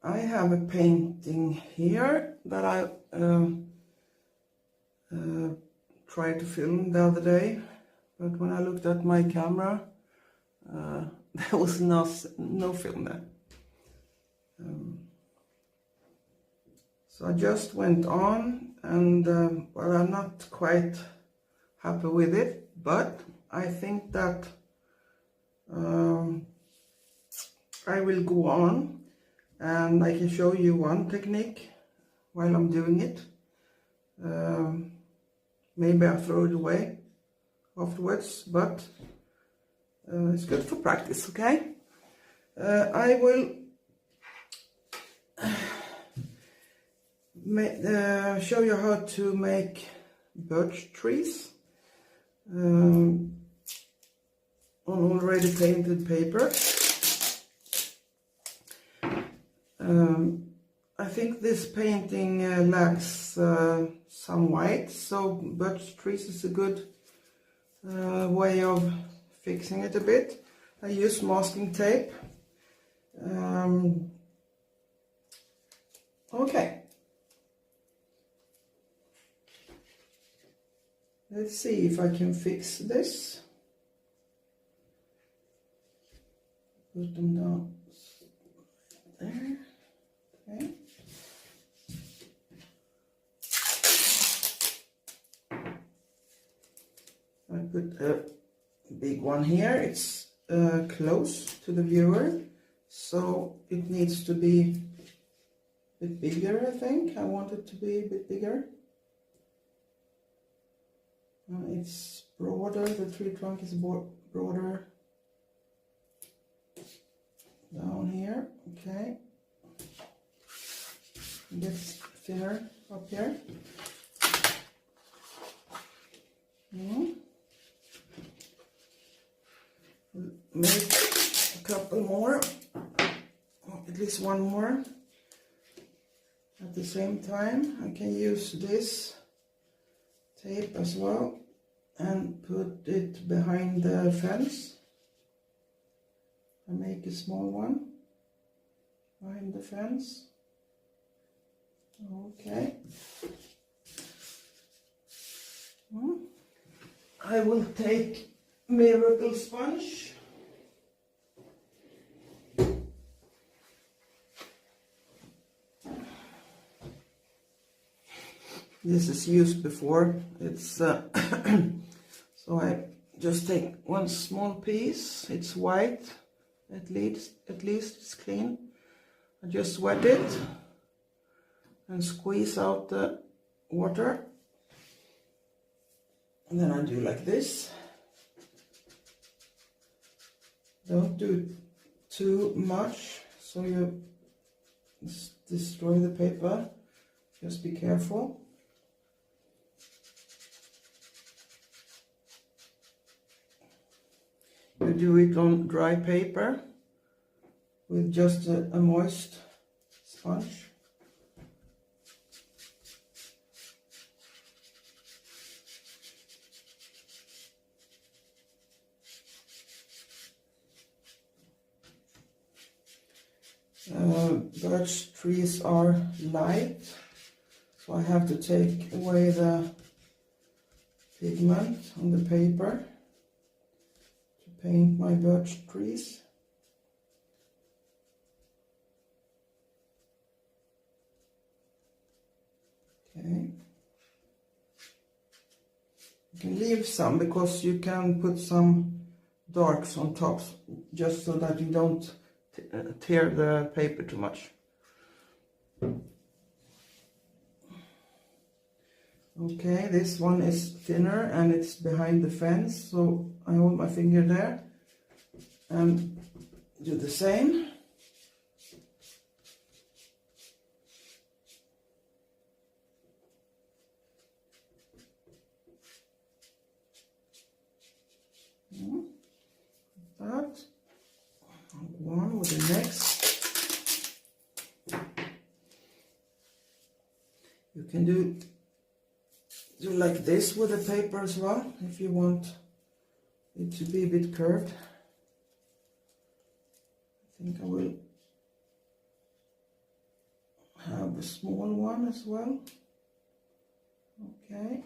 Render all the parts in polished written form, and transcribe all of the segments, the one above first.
I have a painting here that I tried to film the other day, but when I looked at my camera, there was no film there. So I just went on, and well, I'm not quite happy with it, but I think that I will go on, and I can show you one technique while I'm doing it. Maybe I'll throw it away afterwards, but it's good for practice, okay? I will show you how to make birch trees on already painted paper. I think this painting lacks some white, so birch trees is a good way of fixing it a bit. I use masking tape. Okay. Let's see if I can fix this. Put them down there. Okay. I put a big one here. It's close to the viewer, so it needs to be a bit bigger, I think. I want it to be a bit bigger. It's broader, the tree trunk is broader down here, okay. It gets thinner up here. Make a couple more, or at least one more at the same time. I can use this tape as well and put it behind the fence. I make a small one behind the fence. Okay. I will take miracle sponge. This is used before. It's so I just take one small piece. It's white, at least it's clean. I just wet it and squeeze out the water, and then I do like this. Don't do too much so you destroy the paper. Just be careful. You do it on dry paper with just a moist sponge. Birch trees are light, so I have to take away the pigment on the paper to paint my birch trees. Okay. You can leave some because you can put some darks on top, just so that you don't tear the paper too much. Okay, this one is thinner and it's behind the fence, so I hold my finger there and do the same. That. One with the next. You can do like this with the paper as well, if you want it to be a bit curved. I think I will have a small one as well. Okay.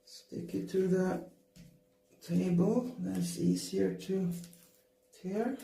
Stick it to the table, that's easier to tear.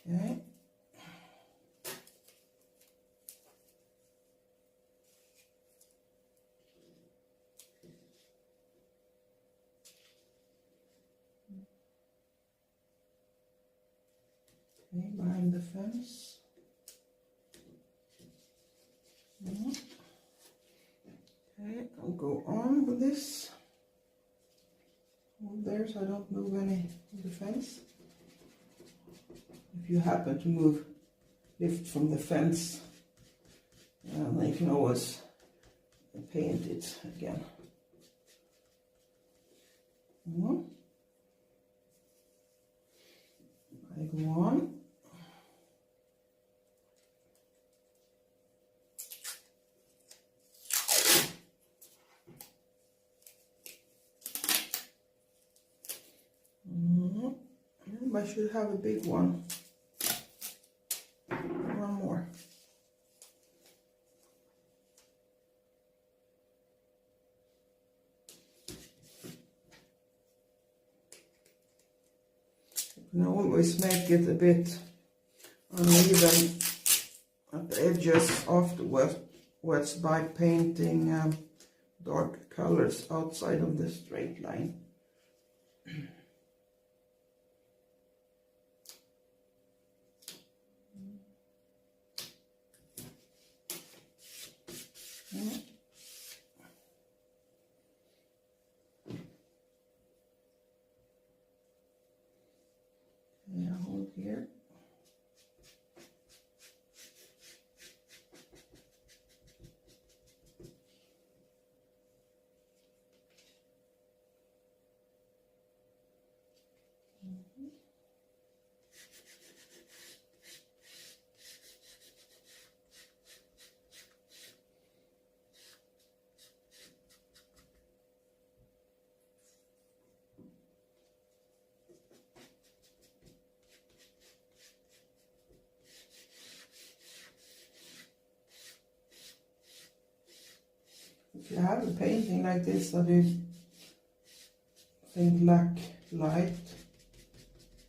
Okay. Okay, behind the fence. Okay, I'll go on with this. Hold there so I don't move any of the fence. If you happen to lift from the fence, then you can always paint it again. I go on. I should have a big one. One more. You can always make it a bit uneven at the edges afterwards by painting dark colors outside of the straight line. Yeah, hold here. If you have a painting like this that you think lack light,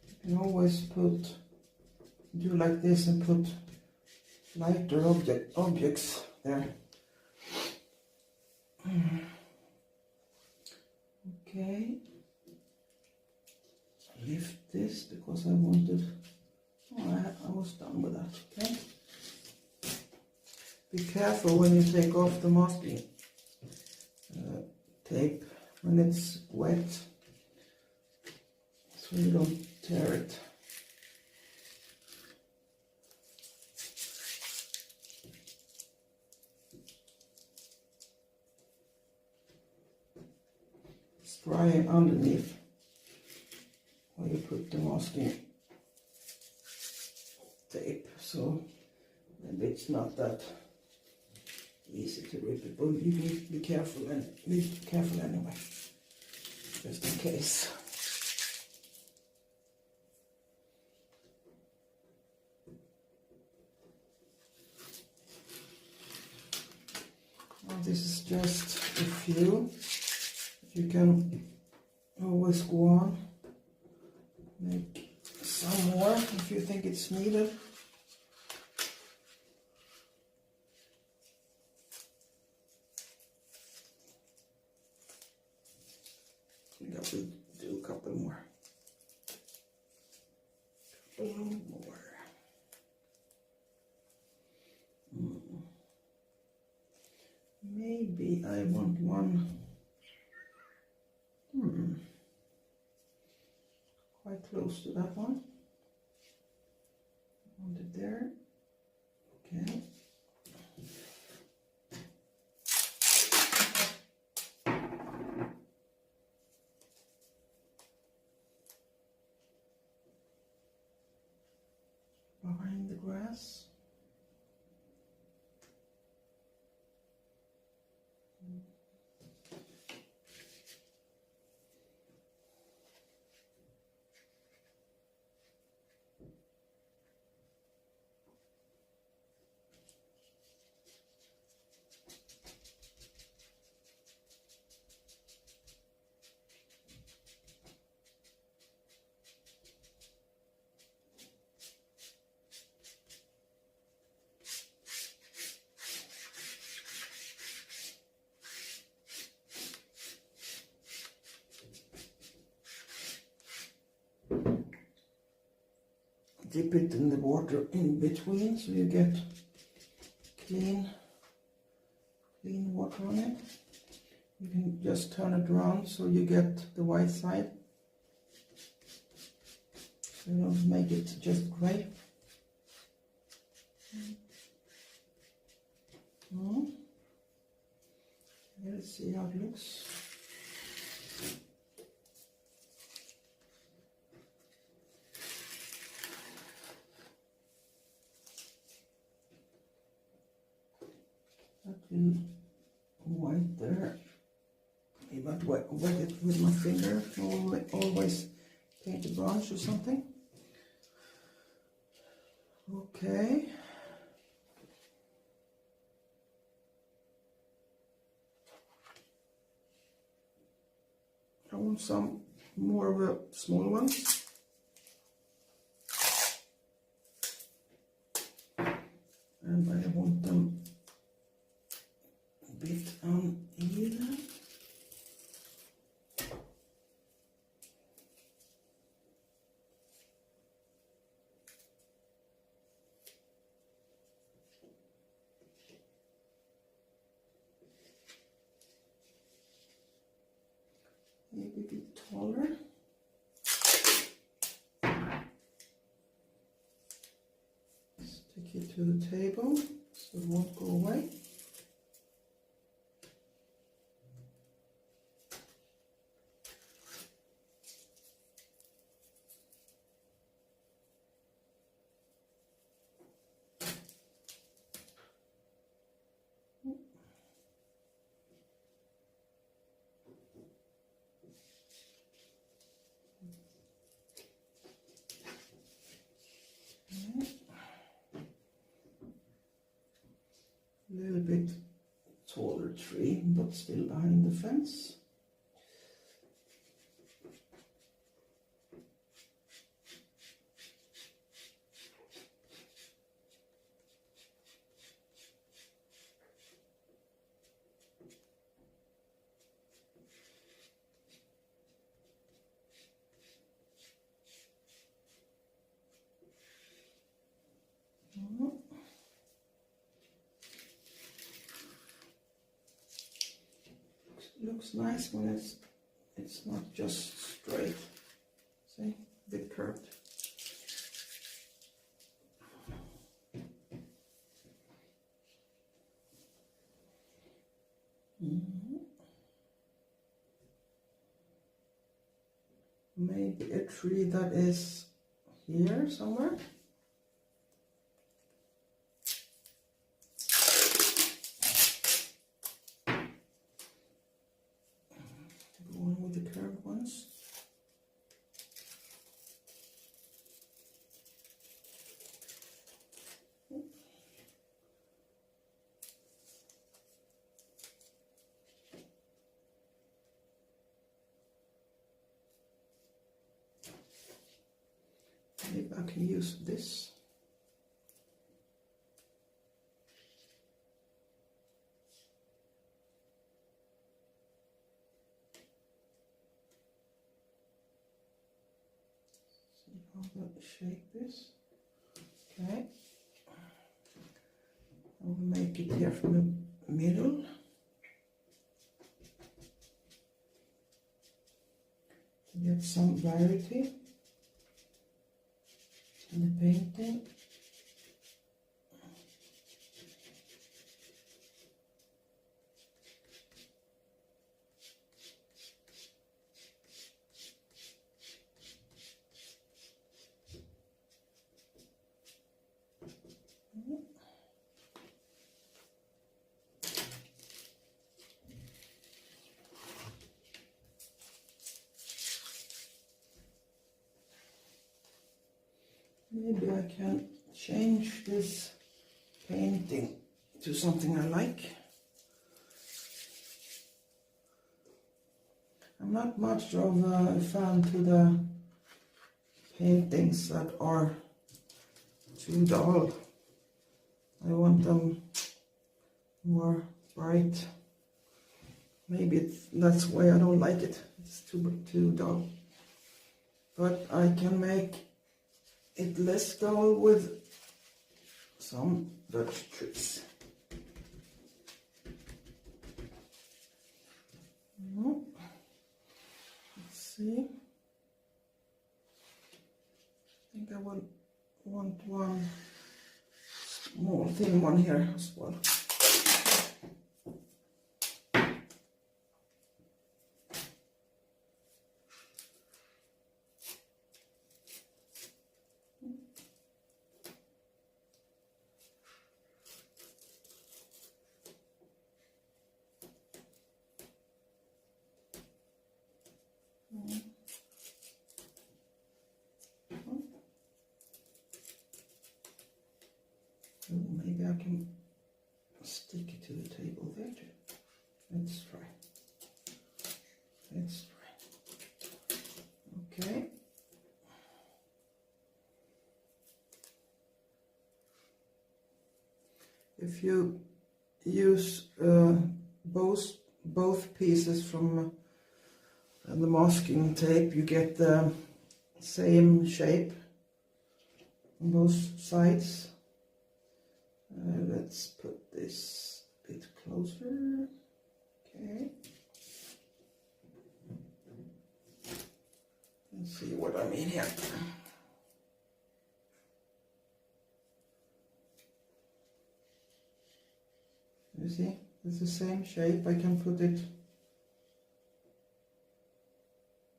you can always do like this and put lighter objects there. Okay, lift this because I wanted, I was done with that. Okay, be careful when you take off the masking tape when it's wet, so you don't tear it. It's dry underneath where you put the masking tape, so maybe it's not that easy to rip it, but you can be careful and be careful anyway, just in case. Now this is just a few. You can always go on, make some more if you think it's needed. I think I will do a couple more. Maybe I want one. Quite close to that one. I want it there. Okay. Behind the grass. dip it in the water in between so you get clean water on it. You can just turn it around so you get the white side. So you don't make it just gray. Let's see how it looks. That will white there. Maybe I'd wet it with my finger. Always paint a branch or something. Okay. I want some more of the small ones. And I want them a bit uneven. Maybe a bit taller. Stick it to the table so it won't go away. A little bit taller tree, but still behind the fence. Looks nice when it's not just straight. See, a bit curved. Maybe a tree that is here somewhere. With the curved ones. Maybe I can use this. How to shape this. Okay. I'll make it here from the middle. To get some variety in the painting. Maybe I can change this painting to something I like. I'm not much of a fan to the paintings that are too dull. I want them more bright. Maybe that's why I don't like it. It's too dull. But I can make it less dull with some birch trees. Let's see. I think I will want one small thin one here as well. Maybe I can stick it to the table there too. Let's try. Let's try. Okay. If you use both pieces from the masking tape, you get the same shape on both sides. Let's put this a bit closer. Okay. Let's see what I mean here. You see, it's the same shape. I can put it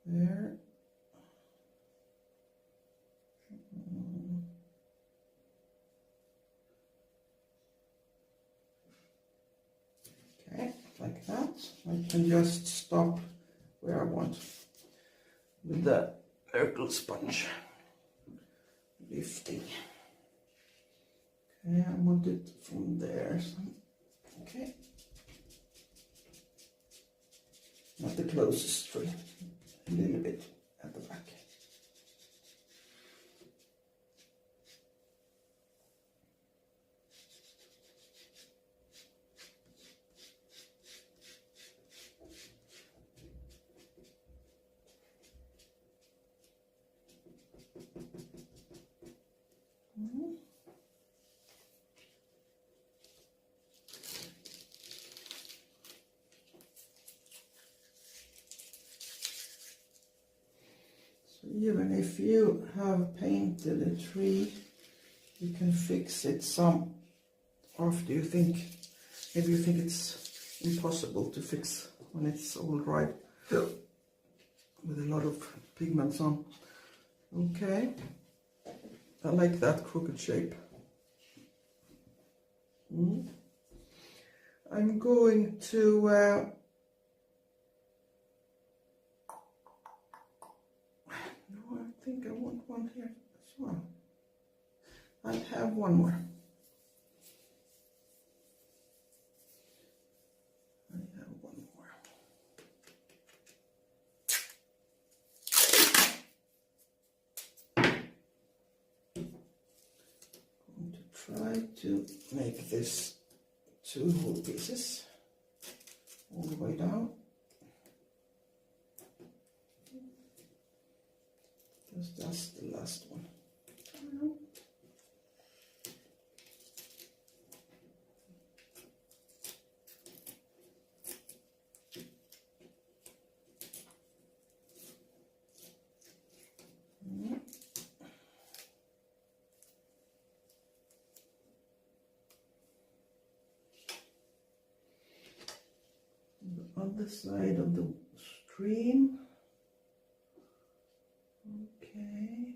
there. Okay, like that. I can just stop where I want with the Miracle sponge lifting. Okay, I want it from there. Okay, not the closest tree, a little bit at the back. Even if you have painted a tree, you can fix it some after you think, maybe you think it's impossible to fix when it's all dry with a lot of pigments on. Okay, I like that crooked shape. I'm going to I think I want one here as well. I have one more. I have one more. I'm going to try to make this 2 whole pieces all the way down. That's the last one. The other side of the stream. Okay.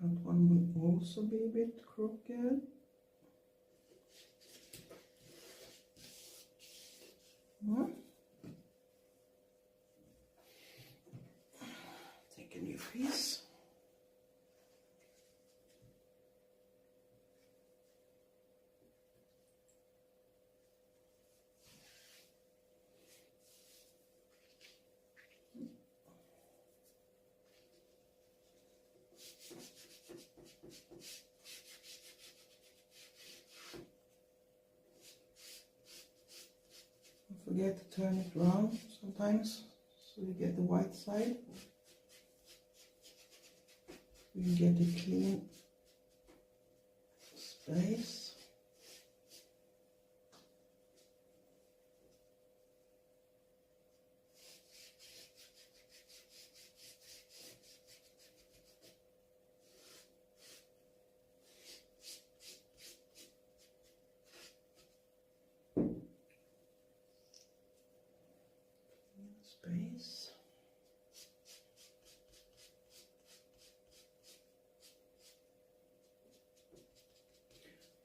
That one will also be a bit crooked. Take a new piece. forget to turn it around sometimes so you get the white side. You can get a clean space. Space.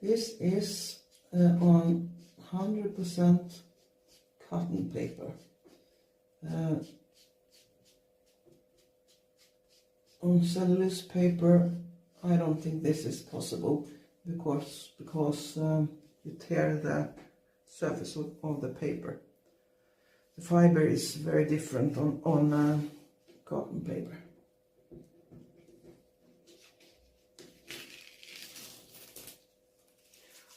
This is on 100% cotton paper. On cellulose paper, I don't think this is possible because you tear the surface of the paper. The fiber is very different on cotton paper.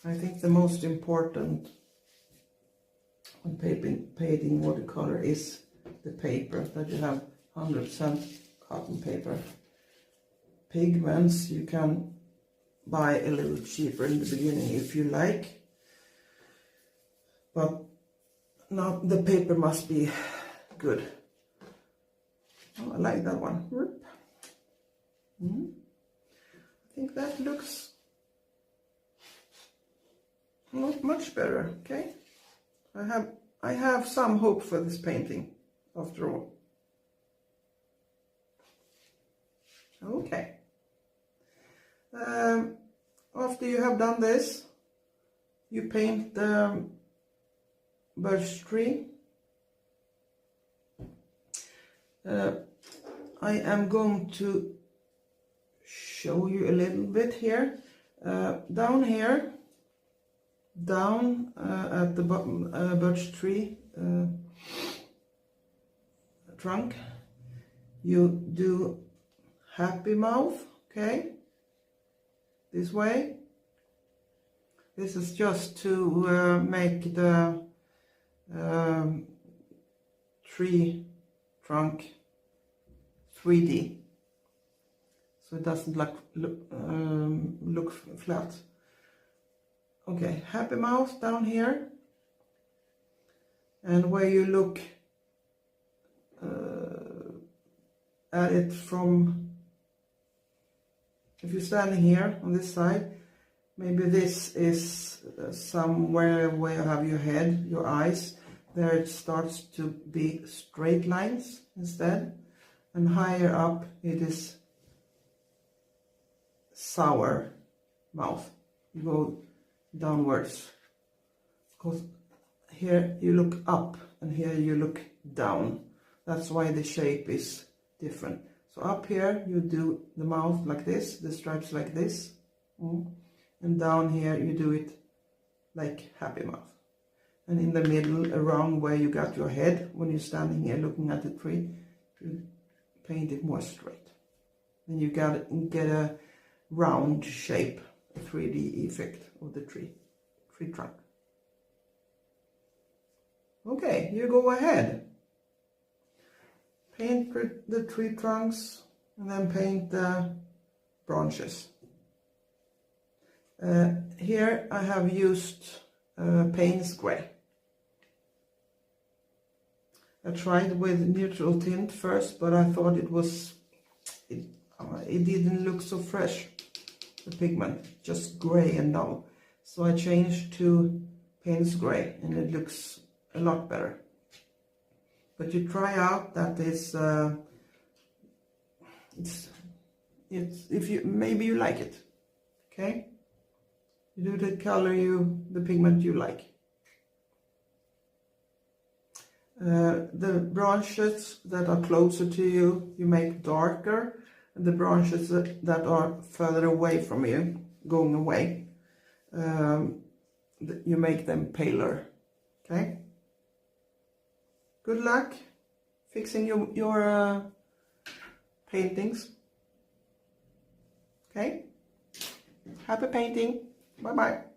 I think the most important when painting watercolor is the paper, that you have 100% cotton paper. Pigments you can buy a little cheaper in the beginning if you like, but now the paper must be good. Oh, I like that one. I think that looks not much better. Okay, I have some hope for this painting after all. Okay. After you have done this, you paint the birch tree. I am going to show you a little bit here. Down here, down at the bottom birch tree trunk, you do happy mouth, okay, this way. This is just to make the tree trunk 3D, so it doesn't look flat. Okay, happy mouth down here, and where you look at it from, if you're standing here on this side, maybe this is somewhere where you have your head, your eyes. There it starts to be straight lines instead, and higher up it is sour mouth. You go downwards, because here you look up and here you look down. That's why the shape is different. So up here you do the mouth like this, the stripes like this, and down here you do it like happy mouth. And in the middle, around where you got your head, when you're standing here looking at the tree, you paint it more straight. Then you get a round shape, a 3D effect of the tree trunk. Okay, you go ahead. Paint the tree trunks and then paint the branches. Here I have used Payne's Gray. I tried with neutral tint first, but I thought it didn't look so fresh, the pigment, just gray and dull. So I changed to Payne's Gray, and it looks a lot better. But you try out that maybe you like it, okay? You do the color the pigment you like. The branches that are closer to you, you make darker, and the branches that are further away from you, going away, you make them paler, okay? Good luck fixing your paintings, okay? Happy painting, bye-bye.